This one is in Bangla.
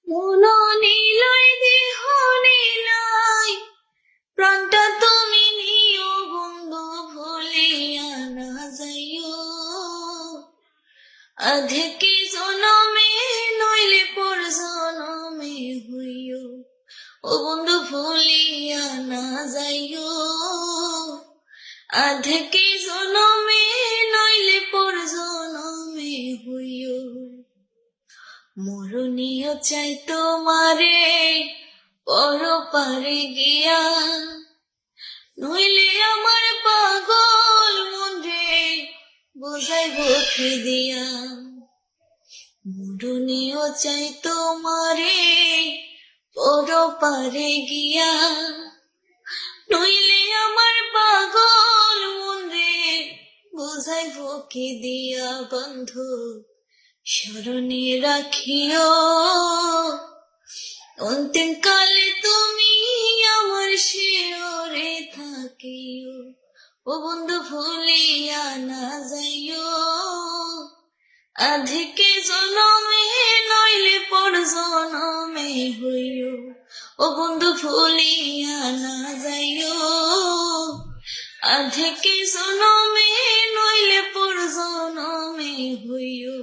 মন নিলয় দেহ নিলয় প্রাণটা তুমি নিও বন্ধু ভুলিয়া না যাইও আধেকে জনমে নইলে পর জনমে হইও ও বন্ধু ভুলিয়া না যাইও আধেকে জনমে নইলে পর জনমে হইও মরণীয় চাই তোমারে পর পারে গিয়া নইলে আমার পাগল মন রে বুঝাইব কি দিয়া মরণীয় চাই তোমারে পর পারে গিয়া নইলে আমার পাগল মন রে বুঝাইব কি দিয়া বন্ধু স্মরণে রাখিও অন্তিম কালে তুমি আমার শিরে থাকিও ও বন্ধু ভুলিয়া না যাইও আধেকে জনমে নইলে পর জনমে হইও ও বন্ধু ভুলিয়া না যাইও আধেকে জনমে নইলে পর জনমে হইও।